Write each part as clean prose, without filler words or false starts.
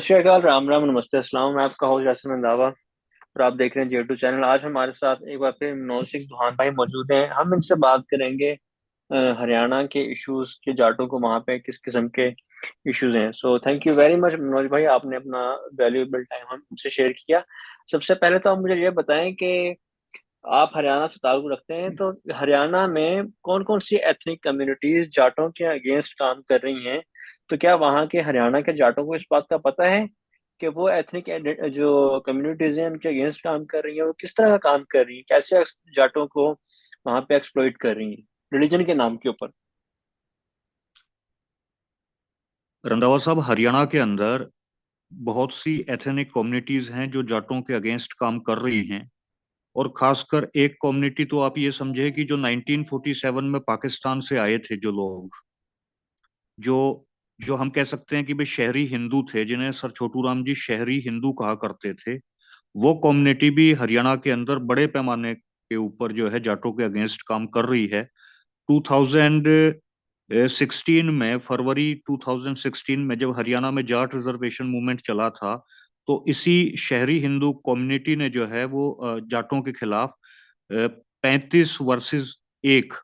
श्री अकाल, राम राम, नमस्ते, अस्सलाम। मैं आपका होस्ट यासिन रंधावा और आप देख रहे हैं J2 चैनल। आज हमारे साथ एक बार फिर मनोज सिंह दुहान भाई मौजूद हैं। हम इनसे बात करेंगे हरियाणा के इश्यूज के, जाटों को वहाँ पे किस किस्म के इश्यूज हैं। सो thank you very much Manoj भाई, आपने अपना वैल्यूएबल टाइम हमसे शेयर किया। सबसे पहले तो आप मुझे ये बताएं कि आप हरियाणा से ताल्लुक रखते हैं, तो हरियाणा में कौन कौन सी एथनिक कम्युनिटीज जाटों के अगेंस्ट काम कर रही हैं? तो क्या वहाँ के हरियाणा के जाटों को इस बात का पता है कि वो एथनिक जो कम्युनिटीज हैं उनके अगेंस्ट काम कर रही हैं? वो किस तरह का काम कर रही हैं, कैसे जाटों को वहाँ पे एक्सप्लॉइट कर रही हैं रिलीजन के नाम के ऊपर? रंधावा साहब, हरियाणा के अंदर बहुत सी एथनिक कम्युनिटीज हैं जो जाटों के अगेंस्ट काम कर रही हैं। और खासकर एक कम्युनिटी तो आप ये समझे कि जो 1947 में पाकिस्तान से आए थे जो लोग, जो जो हम कह सकते हैं कि वे शहरी हिंदू थे, जिन्हें सर छोटू राम जी शहरी हिंदू कहा करते थे। वो कम्युनिटी भी हरियाणा के अंदर बड़े पैमाने के ऊपर जो है जाटों के अगेंस्ट काम कर रही है। 2016 में, फरवरी 2016 में जब हरियाणा में जाट रिजर्वेशन मूवमेंट चला था, तो इसी शहरी हिंदू कम्युनिटी ने जो है वो जाटों के खिलाफ 35 वर्सेस 1,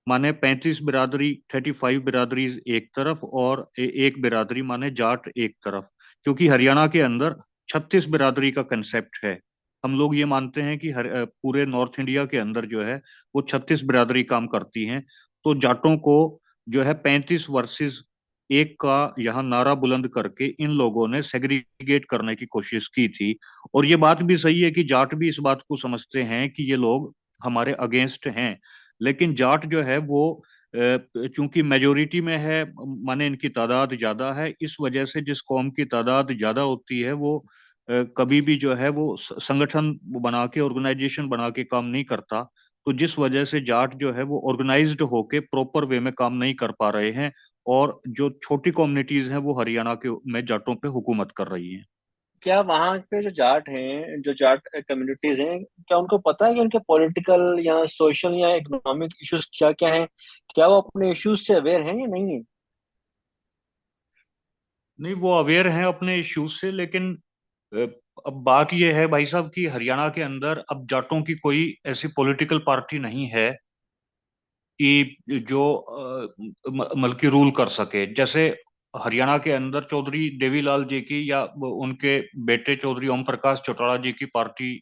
माने 35 बिरादरी, 35 बिरादरी एक तरफ और एक बिरादरी माने जाट एक तरफ। क्योंकि हरियाणा के अंदर 36 बिरादरी का कंसेप्ट है। हम लोग ये मानते हैं कि पूरे नॉर्थ इंडिया के अंदर जो है वो 36 बिरादरी काम करती हैं। तो जाटों को जो है 35 वर्सेस 1 का यहाँ नारा बुलंद करके इन लोगों ने सेग्रीगेट करने की कोशिश की थी। और ये बात भी सही है कि जाट भी इस बात को समझते हैं कि ये लोग हमारे अगेंस्ट हैं। लेकिन जाट जो है वो चूंकि मेजोरिटी में है, माने इनकी तादाद ज्यादा है, इस वजह से जिस कौम की तादाद ज्यादा होती है वो कभी भी जो है वो संगठन बना के, ऑर्गेनाइजेशन बना के काम नहीं करता। तो जिस वजह से जाट जो है वो ऑर्गेनाइज्ड होके प्रॉपर वे में काम नहीं कर पा रहे हैं। और जो छोटी कम्युनिटीज हैं वो हरियाणा के में जाटों पे हुकूमत कर रही हैं। क्या वहाँ पे जो जाट हैं, जो जाट कम्युनिटीज हैं, क्या उनको पता है कि उनके पॉलिटिकल या सोशल या इकोनॉमिक इश्यूज क्या क्या हैं? क्या वो अपने इश्यूज से अवेयर हैं या नहीं है? नहीं, वो अवेयर हैं अपने इश्यूज से, लेकिन अ, अब बात यह है भाई साहब कि हरियाणा के अंदर अब जाटों की कोई ऐसी पॉलिटिकल पार्टी नहीं है कि जो मतलब रूल कर सके। जैसे हरियाणा के अंदर चौधरी देवीलाल जी की या उनके बेटे चौधरी ओम प्रकाश चौटाला जी की पार्टी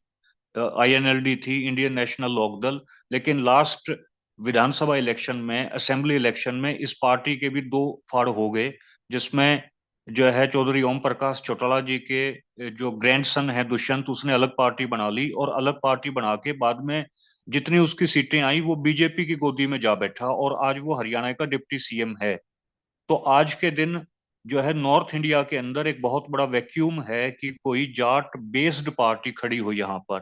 INLD थी, इंडियन नेशनल लोकदल। लेकिन लास्ट विधानसभा इलेक्शन में, असेंबली इलेक्शन में इस पार्टी के भी दो फाड़ हो गए, जिसमें जो है चौधरी ओम प्रकाश चौटाला जी के जो ग्रैंडसन है दुष्यंत, उसने अलग पार्टी बना ली और अलग पार्टी बना के बाद में जितनी उसकी सीटें आई वो बीजेपी की गोदी में जा बैठा और आज वो हरियाणा का डिप्टी CM है। तो आज के दिन जो है नॉर्थ इंडिया के अंदर एक बहुत बड़ा वैक्यूम है कि कोई जाट बेस्ड पार्टी खड़ी हो यहाँ पर।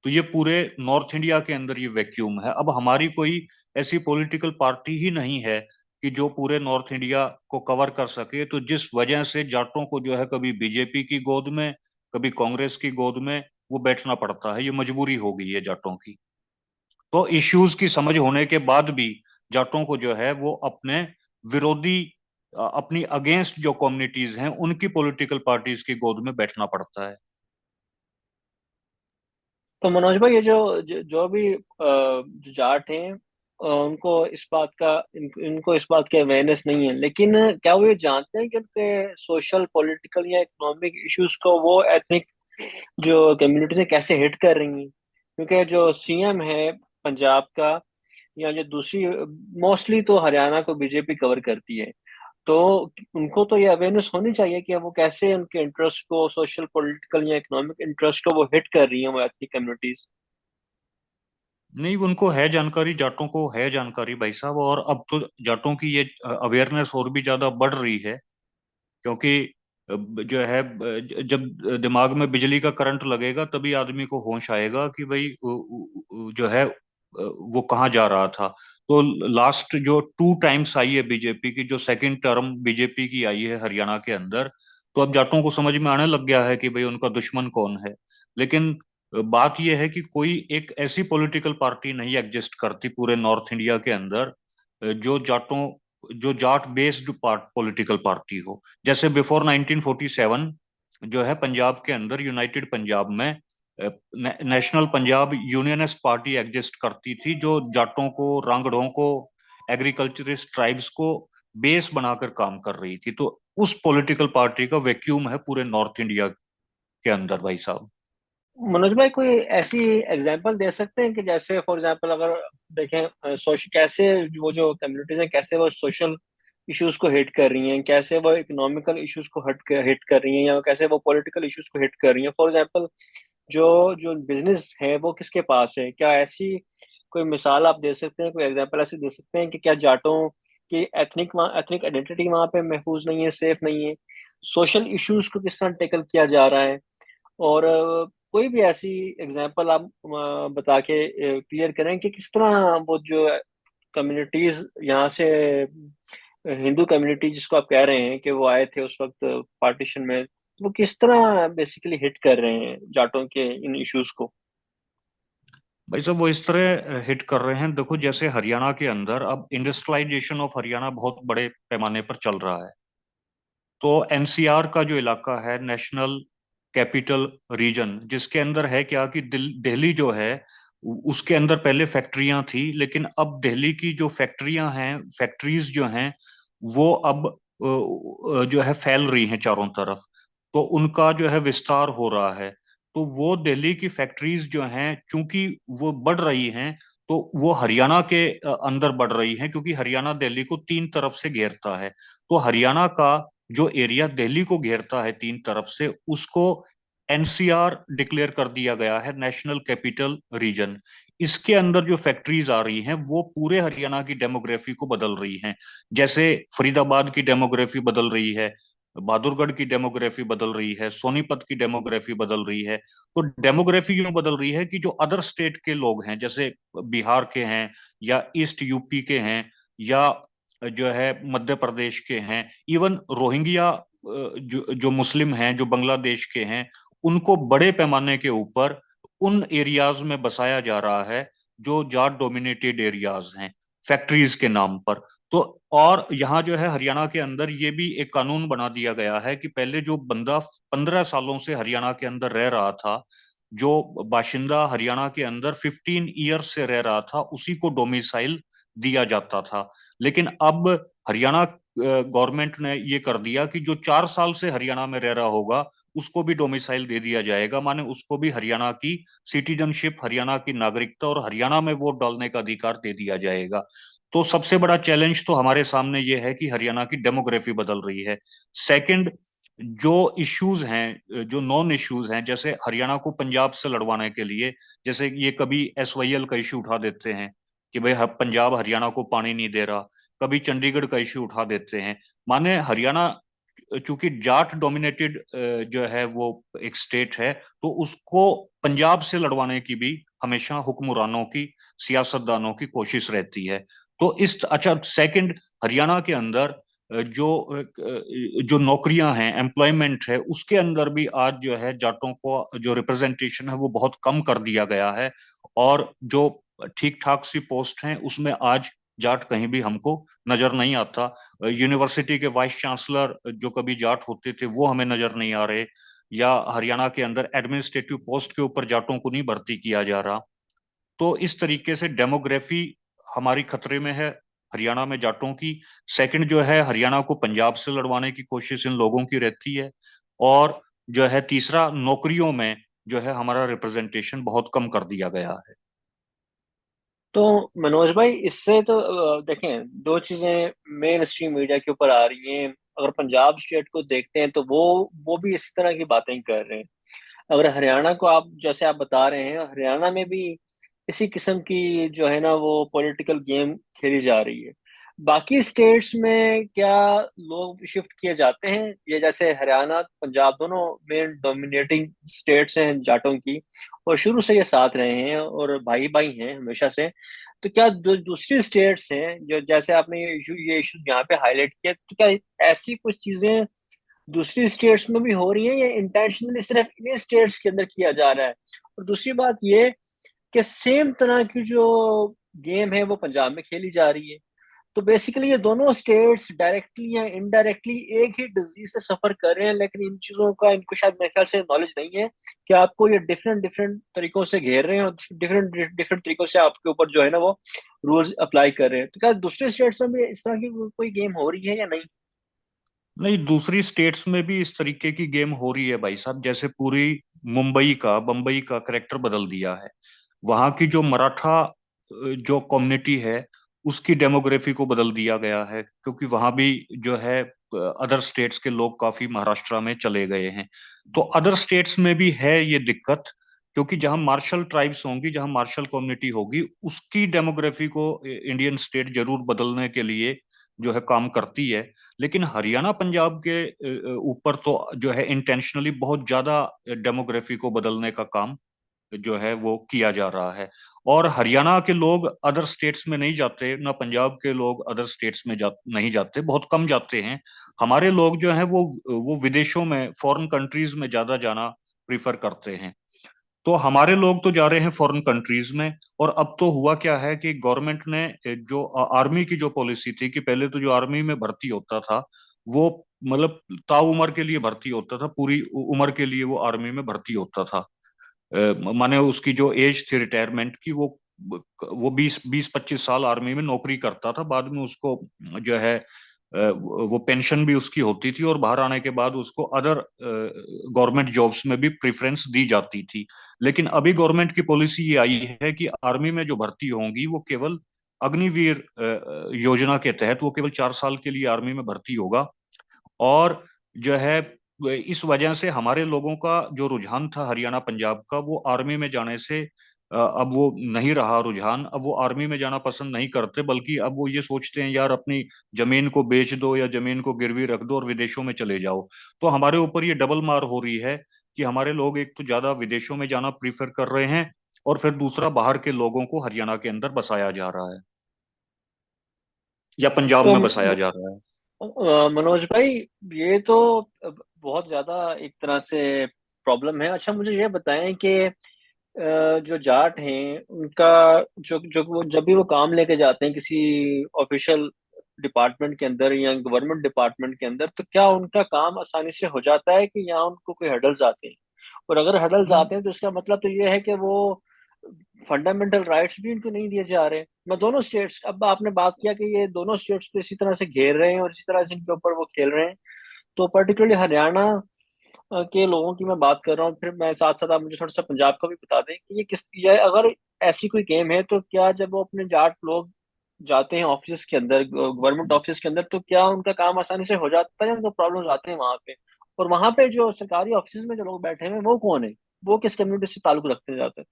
तो ये पूरे नॉर्थ इंडिया के अंदर ये वैक्यूम है। अब हमारी कोई ऐसी पॉलिटिकल पार्टी ही नहीं है कि जो पूरे नॉर्थ इंडिया को कवर कर सके। तो जिस वजह से जाटों को जो है कभी बीजेपी की गोद में, कभी कांग्रेस की गोद में वो बैठना पड़ता है। ये मजबूरी हो गई है जाटों की। तो इश्यूज की समझ होने के बाद भी जाटों को जो है वो अपने विरोधी, अपनी अगेंस्ट जो कम्युनिटीज हैं उनकी पॉलिटिकल पार्टीज की गोद में बैठना पड़ता है। तो मनोज भाई, ये जो भी जो जाट हैं, उनको इस बात का इनको इस बात की अवेयरनेस नहीं है, लेकिन क्या वो ये जानते हैं कि उनके सोशल, पॉलिटिकल या इकोनॉमिक इश्यूज को वो एथनिक जो कम्युनिटीज है कैसे हिट कर रही हैं? क्योंकि जो CM है पंजाब का, या जो दूसरी, मोस्टली तो हरियाणा को बीजेपी कवर करती है, तो उनको तो ये अवेयरनेस होनी चाहिए कि वो कैसे उनके इंटरेस्ट को, सोशल, पॉलिटिकल या इकोनॉमिक इंटरेस्ट को वो हिट कर रही है, वो एथनिक कम्युनिटीज। नहीं, उनको है जानकारी, जाटों को है जानकारी भाई साहब। और अब तो जाटों की ये अवेयरनेस और भी ज्यादा बढ़ रही है। क्योंकि जो है जब दिमाग में बिजली का करंट लगेगा तभी आदमी को होश आएगा कि भाई जो है वो कहाँ जा रहा था। तो लास्ट जो 2 टाइम्स आई है बीजेपी की, जो सेकंड टर्म बीजेपी की आई है हरियाणा के अंदर, तो अब जाटों को समझ में आने लग गया है कि भाई उनका दुश्मन कौन है। लेकिन बात यह है कि कोई एक ऐसी पॉलिटिकल पार्टी नहीं एग्जिस्ट करती पूरे नॉर्थ इंडिया के अंदर जो जाट बेस्ड पॉलिटिकल पार्टी हो। जैसे बिफोर 1947 जो है पंजाब के अंदर, यूनाइटेड पंजाब में national Punjab unionist party exist करती थी, जो जाटों को, रांगड़ों को, एग्रीकल्चरिस्ट ट्राइब्स को बेस बनाकर काम कर रही थी। तो उस पॉलिटिकल पार्टी का वैक्यूम है पूरे नॉर्थ इंडिया के अंदर भाई साहब। मनोज भाई, कोई ऐसी एग्जांपल दे सकते हैं कि जैसे फॉर एग्जांपल अगर देखें सोशल कैसे वो जो कम्युनिटीज हैं कैसे वो सोशल इश्यूज को हिट कर रही हैं, कैसे वो इकोनॉमिकल इश्यूज को हिट कर रही हैं, या कैसे वो पॉलिटिकल इश्यूज को हिट कर रही हैं। फॉर एग्जांपल जो जो बिजनेस है वो किसके पास है, क्या ऐसी कोई मिसाल आप दे सकते हैं, कोई एग्जांपल ऐसे दे सकते हैं कि क्या जाटों की एथनिक आइडेंटिटी वहाँ पे महफूज नहीं है, सेफ नहीं है, सोशल इश्यूज को किस तरह टेकल किया जा रहा है। और कोई भी ऐसी एग्जांपल आप बता के क्लियर करें कि किस तरह वो जो कम्युनिटीज यहाँ से हिंदू कम्युनिटी जिसको आप कह रहे हैं कि वो आए थे उस वक्त पार्टीशन में, वो किस तरह बेसिकली हिट कर रहे हैं जाटों के इन इश्यूज को। भाई साहब वो इस तरह हिट कर रहे हैं, देखो जैसे हरियाणा के अंदर अब इंडस्ट्रियलाइजेशन ऑफ हरियाणा बहुत बड़े पैमाने पर चल रहा है। तो एनसीआर का जो इलाका है, नेशनल कैपिटल रीजन, जिसके अंदर है क्या कि दिल्ली जो है उसके अंदर पहले फैक्ट्रियां थी, लेकिन अब दिल्ली की जो फैक्ट्रियां हैं, फैक्ट्रीज जो हैं, वो अब जो है फैल रही हैं चारों तरफ। तो उनका जो है विस्तार हो रहा है। तो वो दिल्ली की फैक्ट्रीज जो हैं, चूंकि वो बढ़ रही हैं, तो वो हरियाणा के अंदर बढ़ रही हैं, क्योंकि हरियाणा दिल्ली को तीन तरफ से घेरता है। तो हरियाणा का जो एरिया दिल्ली को घेरता है तीन तरफ से, उसको एनसीआर डिक्लेयर कर दिया गया है, नेशनल कैपिटल रीजन। इसके अंदर जो फैक्ट्रीज आ रही हैं वो पूरे हरियाणा की डेमोग्राफी को बदल रही हैं। जैसे फरीदाबाद की डेमोग्राफी बदल रही है, बहादुरगढ़ की डेमोग्राफी बदल रही है, सोनीपत की डेमोग्राफी बदल रही है। तो डेमोग्राफी यूं बदल रही है कि जो अदर स्टेट के लोग हैं, जैसे बिहार के हैं, या ईस्ट यूपी के हैं, या जो है मध्य प्रदेश के हैं, इवन रोहिंग्या जो मुस्लिम हैं, जो बांग्लादेश के हैं, उनको बड़े पैमाने के ऊपर उन एरियाज में बसाया जा रहा है जो जाट डोमिनेटेड एरियाज हैं, फैक्ट्रीज के नाम पर। तो और यहाँ जो है हरियाणा के अंदर ये भी एक कानून बना दिया गया है कि पहले जो बंदा 15 सालों से हरियाणा के अंदर रह रहा था, जो बाशिंदा हरियाणा के अंदर 15 ईयर्स से रह रहा था, उसी को डोमिसाइल दिया जाता था। लेकिन अब हरियाणा गवर्नमेंट ने ये कर दिया कि जो 4 साल से हरियाणा में रह रहा होगा उसको भी डोमिसाइल दे दिया जाएगा, माने उसको भी हरियाणा की सिटीजनशिप, हरियाणा की नागरिकता और हरियाणा में वोट डालने का अधिकार दे दिया जाएगा। तो सबसे बड़ा चैलेंज तो हमारे सामने ये है कि हरियाणा की डेमोग्राफी बदल रही है। सेकंड, जो इश्यूज हैं, जो नॉन इश्यूज हैं, जैसे हरियाणा को पंजाब से लड़वाने के लिए, जैसे ये कभी एसवाईएल का इश्यू उठा देते हैं कि भाई पंजाब हरियाणा को पानी नहीं दे रहा, कभी चंडीगढ़ का इश्यू उठा देते हैं। माने हरियाणा चूंकि जाट डोमिनेटेड जो है वो एक स्टेट है, तो उसको पंजाब से लड़वाने की भी हमेशा हुक्मरानों की, सियासतदानों की कोशिश रहती है। तो इस अच्छा, सेकंड, हरियाणा के अंदर जो नौकरियां हैं, एम्प्लॉयमेंट है, उसके अंदर भी आज जो है जाटों को जो रिप्रेजेंटेशन है वो बहुत कम कर दिया गया है। और जो ठीक ठाक सी पोस्ट हैं उसमें आज जाट कहीं भी हमको नजर नहीं आता। यूनिवर्सिटी के वाइस चांसलर जो कभी जाट होते थे वो हमें नजर नहीं आ रहे, या हरियाणा के अंदर एडमिनिस्ट्रेटिव पोस्ट के ऊपर जाटों को नहीं भर्ती किया जा रहा। तो इस तरीके से डेमोग्राफी हमारी खतरे में है हरियाणा में जाटों की। सेकंड जो है, हरियाणा को पंजाब से लड़वाने की कोशिश इन लोगों की रहती है। और जो है तीसरा, नौकरियों में जो है हमारा रिप्रेजेंटेशन बहुत कम कर दिया गया है। तो मनोज भाई, इससे तो देखें दो चीजें मेन स्ट्रीम मीडिया के ऊपर आ रही हैं। अगर पंजाब स्टेट को देखते हैं तो वो भी इसी तरह की बातें कर रहे हैं। अगर हरियाणा को आप जैसे आप बता रहे हैं, हरियाणा में भी इसी किस्म की जो है ना वो पॉलिटिकल गेम खेली जा रही है। बाकी स्टेट्स में क्या लोग शिफ्ट किए जाते हैं? ये जैसे हरियाणा पंजाब दोनों मेन डोमिनेटिंग स्टेट्स हैं जाटों की, और शुरू से ये साथ रहे हैं और भाई भाई हैं हमेशा से। तो क्या जो दूसरी स्टेट्स हैं, जो जैसे आपने ये इशू यहाँ पे हाईलाइट किया, तो क्या ऐसी कुछ चीजें दूसरी स्टेट्स में भी हो रही है, या इंटेंशनली सिर्फ इन्हीं स्टेट्स के अंदर किया जा रहा है? और दूसरी बात ये कि सेम तरह की जो गेम है वो पंजाब में खेली जा रही है। तो बेसिकली ये दोनों स्टेट्स डायरेक्टली या इनडायरेक्टली एक ही डिजीज से सफर कर रहे हैं, लेकिन इन चीजों का इनको शायद मेरे ख्याल से नॉलेज नहीं है कि आपको ये डिफरेंट डिफरेंट तरीकों से घेर रहे हैं और डिफरेंट डिफरेंट तरीकों से आपके ऊपर जो है ना वो रूल्स अप्लाई कर रहे हैं। तो क्या दूसरे स्टेट्स में भी इस तरह की कोई गेम हो रही है या नहीं? नहीं, दूसरी स्टेट्स में भी इस तरीके की गेम हो रही है भाई साहब। जैसे पूरी मुंबई का, बम्बई का करेक्टर बदल दिया है। वहां की जो मराठा जो कम्युनिटी है, उसकी डेमोग्राफी को बदल दिया गया है, क्योंकि वहां भी जो है अदर स्टेट्स के लोग काफी महाराष्ट्र में चले गए हैं। तो अदर स्टेट्स में भी है ये दिक्कत, क्योंकि जहां मार्शल ट्राइब्स होंगी, जहां मार्शल कम्युनिटी होगी, उसकी डेमोग्राफी को इंडियन स्टेट जरूर बदलने के लिए जो है काम करती है। लेकिन हरियाणा पंजाब के ऊपर तो जो है इंटेंशनली बहुत ज्यादा डेमोग्राफी को बदलने का काम जो है वो किया जा रहा है। और हरियाणा के लोग अदर स्टेट्स में नहीं जाते, ना पंजाब के लोग अदर स्टेट्स में नहीं जाते, बहुत कम जाते हैं। हमारे लोग जो है वो विदेशों में, फॉरेन कंट्रीज में ज्यादा जाना प्रीफर करते हैं। तो हमारे लोग तो जा रहे हैं फॉरेन कंट्रीज में। और अब तो हुआ क्या है कि गवर्नमेंट ने जो आर्मी की जो पॉलिसी थी, कि पहले तो जो आर्मी में भर्ती होता था वो मतलब ताउम्र के लिए भर्ती होता था, पूरी उम्र के लिए वो आर्मी में भर्ती होता था। माने उसकी जो एज थी रिटायरमेंट की, वो 20-25 साल आर्मी में नौकरी करता था। बाद में उसको जो है वो पेंशन भी उसकी होती थी, और बाहर आने के बाद उसको अदर गवर्नमेंट जॉब्स में भी प्रेफरेंस दी जाती थी। लेकिन अभी गवर्नमेंट की पॉलिसी ये आई है कि आर्मी में जो भर्ती होंगी वो केवल अग्निवीर योजना के तहत, वो केवल 4 साल के लिए आर्मी में भर्ती होगा। और जो है इस वजह से हमारे लोगों का जो रुझान था हरियाणा पंजाब का, वो आर्मी में जाने से अब वो नहीं रहा रुझान। अब वो आर्मी में जाना पसंद नहीं करते, बल्कि अब वो ये सोचते हैं यार अपनी जमीन को बेच दो या जमीन को गिरवी रख दो और विदेशों में चले जाओ। तो हमारे ऊपर ये डबल मार हो रही है कि हमारे लोग एक तो ज्यादा विदेशों में जाना प्रीफर कर रहे हैं, और फिर दूसरा बाहर के लोगों को हरियाणा के अंदर बसाया जा रहा है, या पंजाब तो में बसाया जा रहा है। मनोज भाई, ये तो बहुत ज्यादा एक तरह से प्रॉब्लम है। अच्छा मुझे ये बताएं कि जो जाट हैं उनका, जो जो वो जब भी वो काम लेके जाते हैं किसी ऑफिशियल डिपार्टमेंट के अंदर या गवर्नमेंट डिपार्टमेंट के अंदर, तो क्या उनका काम आसानी से हो जाता है कि यहाँ उनको कोई हर्डल्स आते हैं? और अगर हर्डल्स आते हैं तो इसका मतलब तो ये है कि वो फंडामेंटल राइट्स भी इनको नहीं दिए जा रहे। मैं दोनों स्टेट्स, अब आपने बात किया कि ये दोनों स्टेट्स को इसी तरह से घेर रहे हैं और इसी तरह से इनके ऊपर वो खेल रहे हैं, तो पर्टिकुलरली हरियाणा के लोगों की मैं बात कर रहा हूँ। फिर मैं साथ साथ आप मुझे थोड़ा सा पंजाब का भी बता दें कि ये अगर ऐसी कोई गेम है, तो क्या जब वो अपने जाट लोग जाते हैं ऑफिस के अंदर, गवर्नमेंट ऑफिस के अंदर, तो क्या उनका काम आसानी से हो जाता है या उनको प्रॉब्लम आते हैं वहां पे? और वहां पे जो सरकारी ऑफिस में जो लोग बैठे हैं वो कौन है? वो किस कम्युनिटी से ताल्लुक रखते हैं जाते हैं?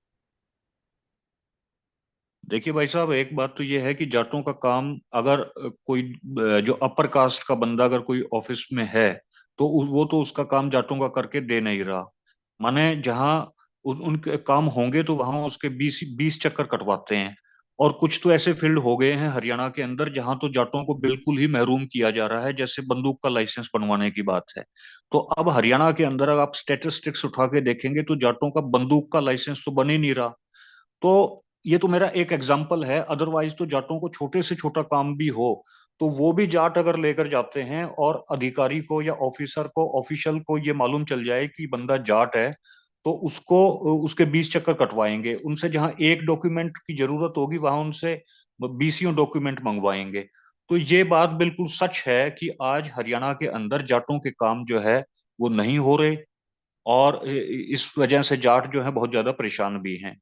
देखिए भाई साहब, एक बात तो ये है कि जाटों का काम, अगर कोई जो अपर कास्ट का बंदा अगर कोई ऑफिस में है, तो वो तो उसका काम जाटों का करके दे नहीं रहा। माने जहाँ उनके काम होंगे तो वहां उसके 20-20 चक्कर कटवाते हैं। और कुछ तो ऐसे फील्ड हो गए हैं हरियाणा के अंदर जहां तो जाटों को बिल्कुल ही महरूम किया जा रहा है, जैसे बंदूक का लाइसेंस बनवाने की बात है। तो अब हरियाणा के अंदर अगर आप स्टेटिस्टिक्स उठा के देखेंगे तो जाटों का बंदूक का लाइसेंस तो बन ही नहीं रहा। तो ये तो मेरा एक एग्जाम्पल है। अदरवाइज तो जाटों को छोटे से छोटा काम भी हो तो वो भी जाट अगर लेकर जाते हैं, और अधिकारी को या ऑफिसर को, ऑफिशियल को ये मालूम चल जाए कि बंदा जाट है, तो उसको उसके 20 चक्कर कटवाएंगे उनसे। जहां एक डॉक्यूमेंट की जरूरत होगी वहां उनसे 20 डॉक्यूमेंट मंगवाएंगे। तो ये बात बिल्कुल सच है कि आज हरियाणा के अंदर जाटों के काम जो है वो नहीं हो रहे, और इस वजह से जाट जो है बहुत ज्यादा परेशान भी हैं।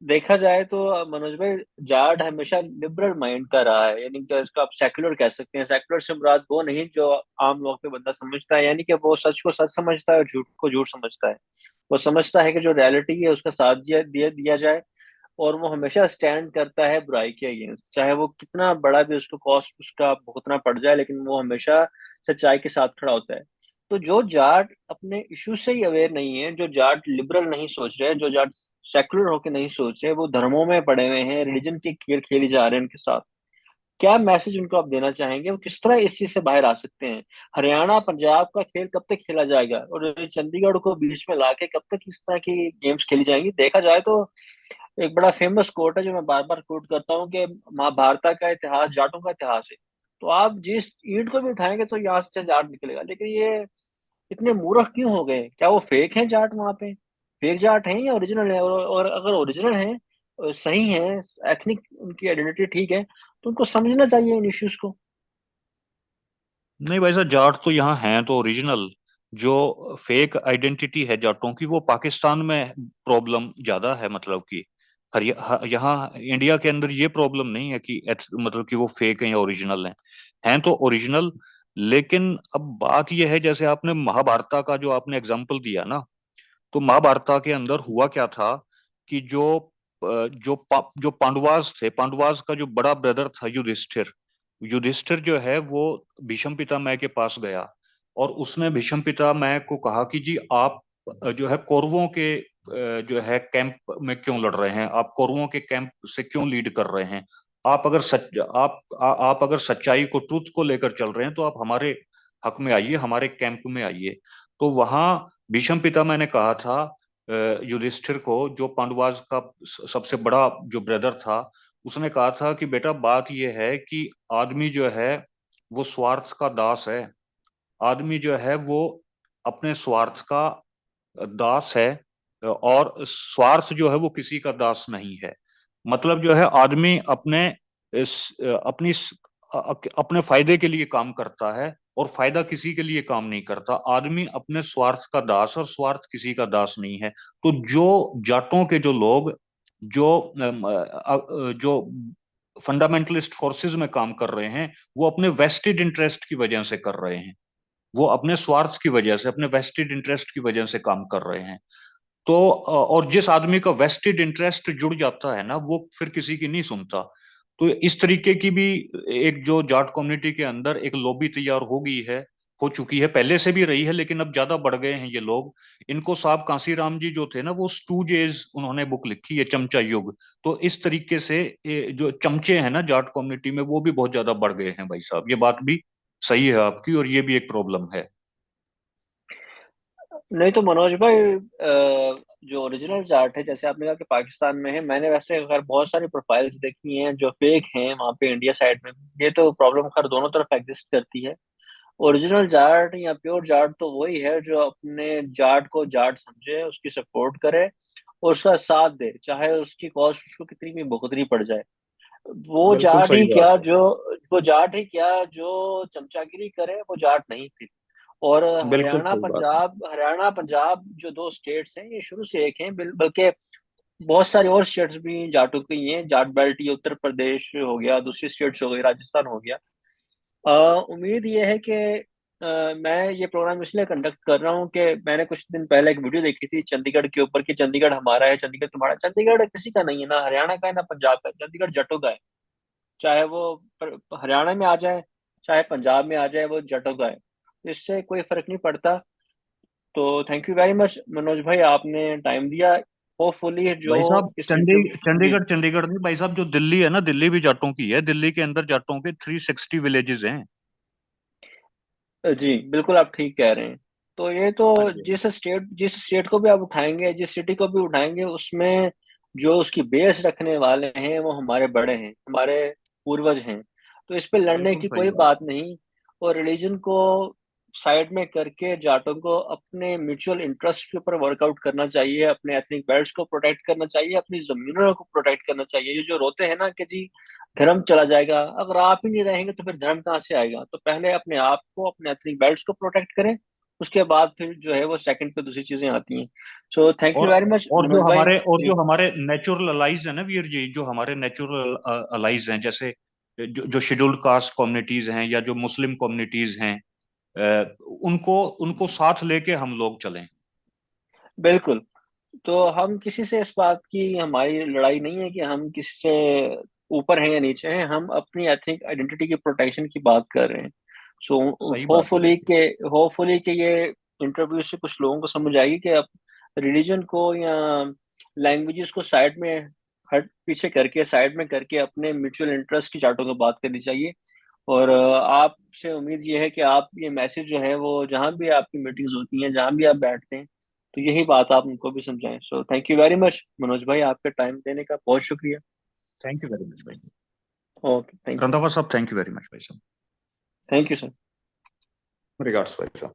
देखा जाए तो मनोज भाई, जाट हमेशा लिबरल माइंड का रहा है, यानी कि इसको आप सेक्युलर कह सकते हैं। सेक्युलर से मुराद वो नहीं जो आम लोग पे बंदा समझता है, यानी कि वो सच को सच समझता है और झूठ को झूठ समझता है। वो समझता है कि जो रियलिटी है उसका साथ दिया जाए, और वो हमेशा स्टैंड करता है बुराई के अगेंस्ट, चाहे वो कितना बड़ा भी उसको कॉस्ट उसका भुगतना पड़ जाए, लेकिन वो हमेशा सच्चाई के साथ खड़ा होता है। तो जो जाट अपने इश्यूज से ही अवेयर नहीं है, जो जाट लिबरल नहीं सोच रहे, जो जाट सेकुलर होके नहीं सोच रहे, वो धर्मों में पड़े हुए हैं, रिलीजन के खेल खेली जा रहे हैं उनके साथ, क्या मैसेज उनको आप देना चाहेंगे? वो किस तरह इस चीज से बाहर आ सकते हैं? हरियाणा पंजाब का खेल कब तक खेला जाएगा, और ये चंडीगढ़ को बीच में लाके कब तक इस तरह की गेम्स खेली जाएंगी? देखा जाए तो एक बड़ा फेमस कोट है जो मैं बार बार कोट करता हूँ कि महाभारत का इतिहास जाटों का इतिहास है। तो आप जिस ईंट को भी उठाएंगे तो यहाँ से जाट निकलेगा। लेकिन ये इतने मूर्ख क्यों हो गए? क्या वो फेक हैं जाट वहां पे? फेक जाट हैं या ओरिजिनल है? और अगर ओरिजिनल है, सही है, एथनिक उनकी आइडेंटिटी ठीक है, तो उनको समझना चाहिए इन इश्यूज को। नहीं भाई साहब, जाट तो यहाँ हैं तो ओरिजिनल। जो फेक आइडेंटिटी है जाटों की, वो पाकिस्तान में प्रॉब्लम ज्यादा है। मतलब कि यहाँ इंडिया के अंदर ये प्रॉब्लम नहीं है कि मतलब कि वो फेक है या ओरिजिनल हैं तो ओरिजिनल। लेकिन अब बात यह है, जैसे आपने महाभारत का जो आपने एग्जाम्पल दिया ना, तो महाभारत के अंदर हुआ क्या था कि जो पांडवास थे, पांडवास का जो बड़ा ब्रदर था युधिष्ठिर, युधिष्ठिर जो है वो भीष्म पितामह के पास गया और उसने भीष्म पितामह को कहा कि जी आप जो है कौरवों के जो है कैंप में क्यों लड़ रहे हैं, आप कौरवों के कैंप से क्यों लीड कर रहे हैं। आप अगर सच आप अगर सच्चाई को, ट्रुथ को लेकर चल रहे हैं तो आप हमारे हक में आइए, हमारे कैंप में आइए। तो वहां भीष्म पितामह ने कहा था युधिष्ठिर को, जो पांडवास का सबसे बड़ा जो ब्रदर था, उसने कहा था कि बेटा बात यह है कि आदमी जो है वो स्वार्थ का दास है। आदमी जो है वो अपने स्वार्थ का दास है, और स्वार्थ जो है वो किसी का दास नहीं है। मतलब जो है आदमी अपनी अपने फायदे के लिए काम करता है और फायदा किसी के लिए काम नहीं करता। आदमी अपने स्वार्थ का दास, और स्वार्थ किसी का दास नहीं है। तो जो जाटों के जो लोग जो फंडामेंटलिस्ट फोर्सेस में काम कर रहे हैं, वो अपने वेस्टेड इंटरेस्ट की वजह से कर रहे हैं। वो अपने स्वार्थ की वजह से, अपने वेस्टेड इंटरेस्ट की वजह से काम कर रहे हैं। तो और जिस आदमी का वेस्टेड इंटरेस्ट जुड़ जाता है ना, वो फिर किसी की नहीं सुनता। तो इस तरीके की भी एक जो जाट कम्युनिटी के अंदर एक लॉबी तैयार हो गई है, हो चुकी है, पहले से भी रही है लेकिन अब ज्यादा बढ़ गए हैं ये लोग। इनको साहब कांसीराम जी जो थे ना, वो स्टूजेज उन्होंने बुक लिखी है, चमचा युग। तो इस तरीके से जो चमचे हैं ना जाट कम्युनिटी में, वो भी बहुत ज्यादा बढ़ गए हैं भाई साहब। ये बात भी सही है आपकी, और ये भी एक प्रॉब्लम है। नहीं तो मनोज भाई, जो ओरिजिनल जाट है, जैसे आपने कहा कि पाकिस्तान में है, मैंने वैसे अगर बहुत सारी प्रोफाइल्स देखी हैं जो फेक हैं वहाँ पे इंडिया साइड में। ये तो प्रॉब्लम खैर दोनों तरफ एग्जिस्ट करती है। ओरिजिनल जाट या प्योर जाट तो वही है जो अपने जाट को जाट समझे, उसकी सपोर्ट करे और उसका साथ दे, चाहे उसकी कॉस्ट उसको कितनी भी भुगतनी पड़ जाए। वो बिल्कुल जाट सही ही बात क्या है। जो वो जाट ही क्या जो चमचागिरी करे, वो जाट नहीं थी। और बिल्कुल सही बात है। हरियाणा पंजाब जो दो स्टेट्स हैं, ये शुरू से एक हैं, बल्कि बहुत सारे और स्टेट्स भी जाटों के ही हैं। जाट बेल्ट, ये उत्तर प्रदेश हो गया, दूसरी स्टेट्स हो गई, राजस्थान हो गया। उम्मीद ये है कि मैं ये प्रोग्राम इसलिए कंडक्ट कर रहा हूँ कि मैंने कुछ दिन पहले एक वीडियो देखी थी चंडीगढ़ के ऊपर कि चंडीगढ़ हमारा है, चंडीगढ़ तुम्हारा। चंडीगढ़ किसी का नहीं है, ना हरियाणा का है ना पंजाब का है। चंडीगढ़ जटों का है। चाहे वो हरियाणा में आ जाए, चाहे पंजाब में आ जाए, वो जटों का है। तो इससे कोई फर्क नहीं पड़ता। तो thank you very much Manoj भाई, आपने टाइम दिया। होपफुली जो भाई साहब, इस इंटरव्यू जी। चंडीगढ़ नहीं भाई साहब, जो दिल्ली है ना, दिल्ली भी जाटों की है। दिल्ली के अंदर जाटों के 360 विलेजेस हैं। जी बिल्कुल, आप ठीक कह रहे हैं। तो ये तो हाँ जी। जिस स्टेट को भी आप उठाएंगे, जिस सिटी को भी उठाएंगे, उसमें जो उसकी बेस रखने वाले हैं वो हमारे बड़े हैं, हमारे पूर्वज हैं। तो इस पे लड़ने बिल्कुल की सही कोई बात बात नहीं। और रिलीजन को साइड में करके जाटों को अपने म्यूचुअल इंटरेस्ट के ऊपर वर्कआउट करना चाहिए, अपने एथनिक बेल्ट्स को प्रोटेक्ट करना चाहिए, अपनी जमीनों को प्रोटेक्ट करना चाहिए। ये जो रोते हैं ना कि जी धर्म चला जाएगा, अगर आप ही नहीं रहेंगे तो फिर धर्म कहाँ से आएगा? तो पहले अपने आप को, अपने एथनिक बेल्ट्स को प्रोटेक्ट करें, उसके बाद फिर जो है वो सेकंड पे दूसरी चीजें आती हैं। सो थैंक यू और वेरी मच और मनोज भाई जी। जो हमारे नेचुरल अलाइज है ना वीर जी, जो हमारे नेचुरल अलाइज हैं, जैसे जो शेड्यूल्ड कास्ट कम्युनिटीज हैं या जो मुस्लिम कम्युनिटीज हैं, अ, उनको उनको साथ लेके हम लोग चलें। बिल्कुल। तो हम किसी से इस बात की हमारी लड़ाई नहीं है कि हम किसी से ऊपर हैं या नीचे हैं। हम अपनी एथनिक आइडेंटिटी की प्रोटेक्शन की बात कर रहे हैं। सो सही बात है होपफुली बिल्कुल। के होपफुली के ये इंटरव्यू से कुछ लोगों को समझ आएगी कि अब रिलीजन को या लैंग्वेजेस को साइड में हट पीछे करके, साइड में करके अपने म्यूचुअल इंटरेस्ट की चार्टों की बात करनी चाहिए। और आपसे उम्मीद ये है कि आप ये मैसेज जो है वो जहाँ भी आपकी मीटिंग्स होती हैं, जहाँ भी आप बैठते हैं, तो यही बात आप उनको भी समझाएं। So thank you very much Manoj भाई, आपके टाइम देने का बहुत शुक्रिया। थैंक यू वेरी मच भाई। Okay, thank you. रंधावा साहब, थैंक यू वेरी मच भाई साहब। Thank you sir. रिगार्ड्स भाई साहब।